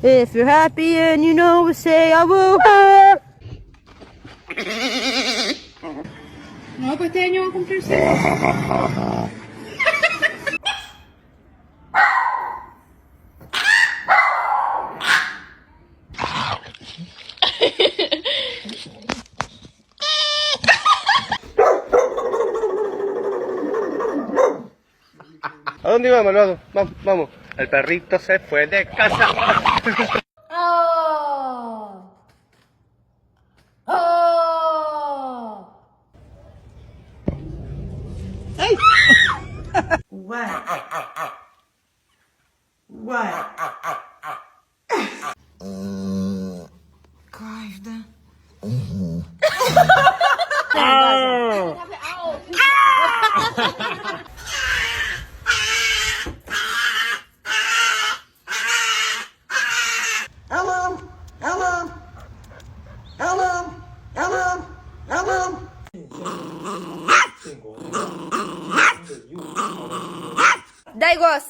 If you're happy and you know it, say I will. No, pues este año va a cumplir 6. ¿A dónde vamos, Malvado? Vamos, vamos. El perrito se fue de casa. Oh. Oh. What? What? Każdy. Hello, hello, hello, hello, hello. Daj głos.